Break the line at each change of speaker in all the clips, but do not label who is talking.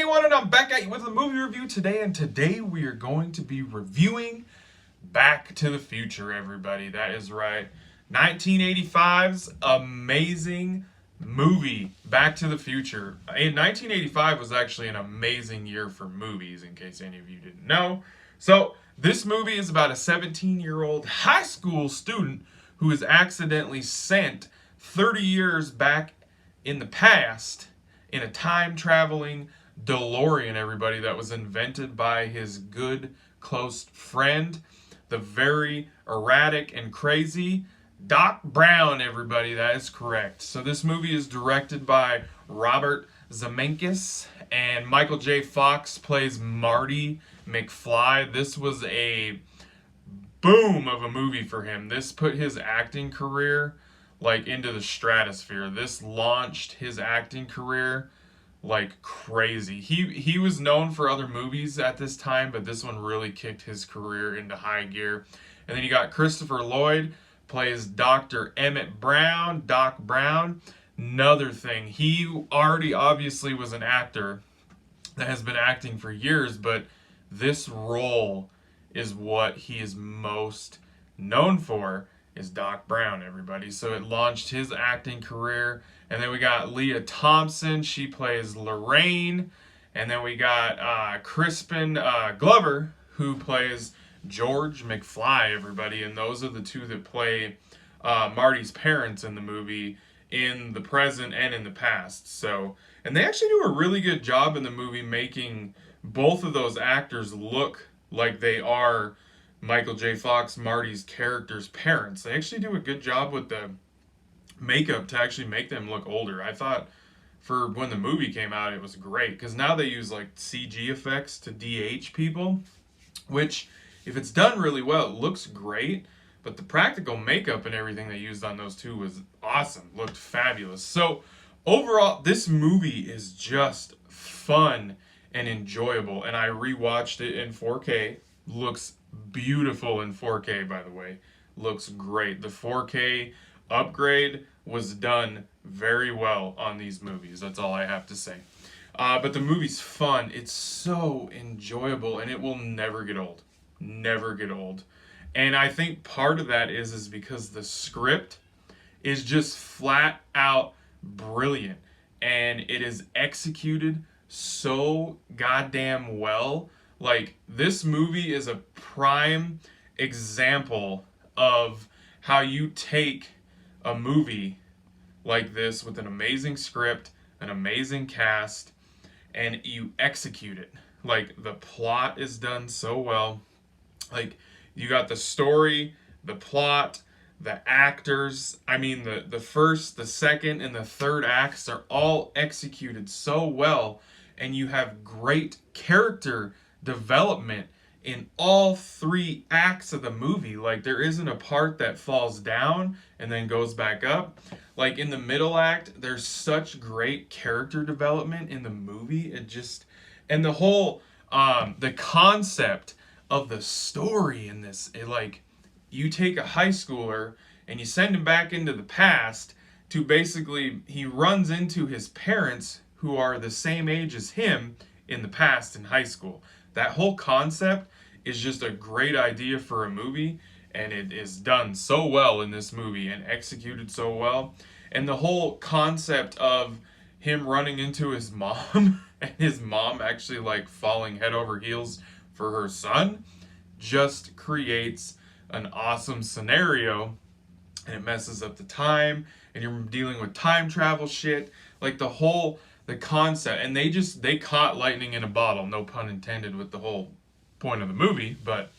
everyone, and I'm back at you with a movie review today, and today we are going to be reviewing Back to the Future, everybody. That is right. 1985's amazing movie, Back to the Future. In 1985 was actually an amazing year for movies, in case any of you didn't know. So, this movie is about a 17-year-old high school student who is accidentally sent 30 years back in the past in a time-traveling DeLorean, everybody, that was invented by his good, close friend, the very erratic and crazy Doc Brown, everybody. That is correct. So this movie is directed by Robert Zemeckis, and Michael J. Fox plays Marty McFly. This was a boom of a movie for him. This put his acting career like into the stratosphere. This launched his acting career like crazy. He was known for other movies at this time, but this one really kicked his career into high gear. And then you got Christopher Lloyd plays Dr. Emmett Brown, Doc Brown. Another thing, he already obviously was an actor that has been acting for years, but this role is what he is most known for, is Doc Brown, everybody. So it launched his acting career. And then we got Leah Thompson. She plays Lorraine. And then we got Crispin Glover, who plays George McFly, everybody. And those are the two that play Marty's parents in the movie, in the present and in the past. So, and they actually do a really good job in the movie making both of those actors look like they are Michael J. Fox, Marty's character's parents. They actually do a good job with the makeup to actually make them look older. I thought for when the movie came out, it was great, because now they use like CG effects to de-age people, which if it's done really well, it looks great. But the practical makeup and everything they used on those two was awesome. Looked fabulous. So overall, this movie is just fun and enjoyable. And I rewatched it in 4K. Looks beautiful in 4K, by the way. Looks great. The 4K upgrade was done very well on these movies. That's all I have to say. But the movie's fun. It's so enjoyable, and it will never get old. Never get old. And I think part of that is because the script is just flat out brilliant. And it is executed so goddamn well. Like, this movie is a prime example of how you take a movie like this with an amazing script, an amazing cast, and you execute it. Like, the plot is done so well. Like, you got the story, the plot, the actors. I mean, the first, the second, and the third acts are all executed so well, and you have great character development in all three acts of the movie. Like, there isn't a part that falls down and then goes back up. Like, in the middle act, there's such great character development in the movie. It just, and the whole the concept of the story in this, it, like, you take a high schooler and you send him back into the past to basically, he runs into his parents who are the same age as him in the past in high school. That whole concept is just a great idea for a movie, and it is done so well in this movie and executed so well. And the whole concept of him running into his mom and his mom actually like falling head over heels for her son just creates an awesome scenario, and it messes up the time, and you're dealing with time travel shit. Like, the concept, and they caught lightning in a bottle, no pun intended with the whole point of the movie, but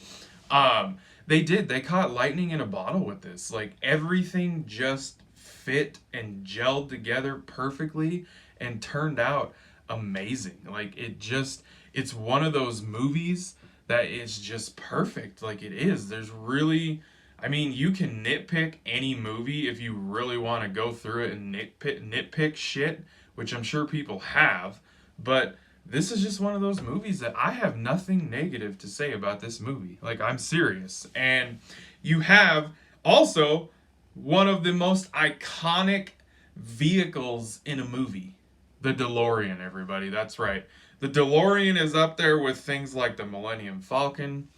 they caught lightning in a bottle with this. Like, everything just fit and gelled together perfectly and turned out amazing. Like, it's one of those movies that is just perfect. Like, it is. There's really, I mean, you can nitpick any movie if you really want to go through it and nitpick shit, which I'm sure people have, but this is just one of those movies that I have nothing negative to say about this movie. Like, I'm serious. And you have also one of the most iconic vehicles in a movie. The DeLorean, everybody. That's right. The DeLorean is up there with things like the Millennium Falcon,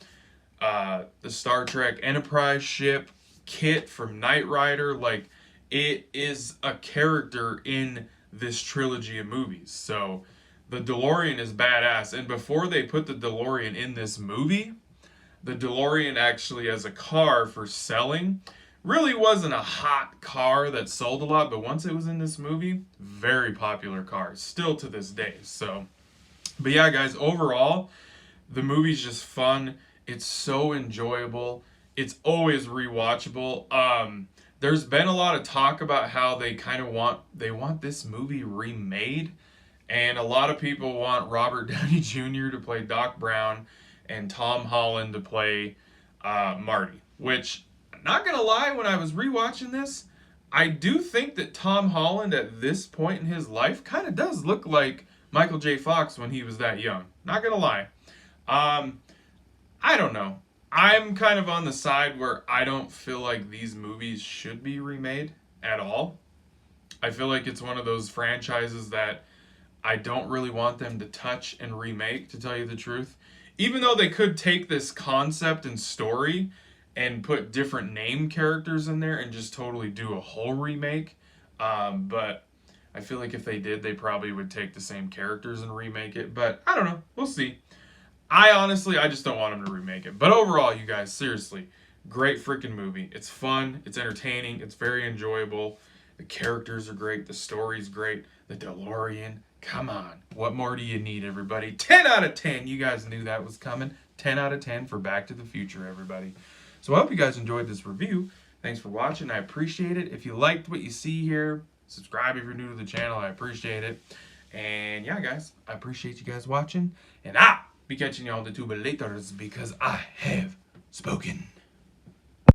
the Star Trek Enterprise ship, Kit from Knight Rider. Like, it is a character in this trilogy of movies. So the DeLorean is badass. And before they put the DeLorean in this movie, the DeLorean actually as a car for selling really wasn't a hot car that sold a lot, but once it was in this movie, very popular car, still to this day. So, but yeah, guys, overall, the movie's just fun. It's so enjoyable. It's always rewatchable. There's been a lot of talk about how they kind of want this movie remade, and a lot of people want Robert Downey Jr. to play Doc Brown and Tom Holland to play Marty, which, not gonna lie, when I was rewatching this, I do think that Tom Holland at this point in his life kind of does look like Michael J. Fox when he was that young. Not gonna lie. I don't know. I'm kind of on the side where I don't feel like these movies should be remade at all. I feel like it's one of those franchises that I don't really want them to touch and remake, to tell you the truth. Even though they could take this concept and story and put different name characters in there and just totally do a whole remake. But I feel like if they did, they probably would take the same characters and remake it. But I don't know. We'll see. I just don't want them to remake it. But overall, you guys, seriously, great freaking movie. It's fun. It's entertaining. It's very enjoyable. The characters are great. The story's great. The DeLorean. Come on. What more do you need, everybody? 10 out of 10. You guys knew that was coming. 10 out of 10 for Back to the Future, everybody. So I hope you guys enjoyed this review. Thanks for watching. I appreciate it. If you liked what you see here, subscribe if you're new to the channel. I appreciate it. And yeah, guys, I appreciate you guys watching. And I'll be catching y'all the tuber later because I have spoken.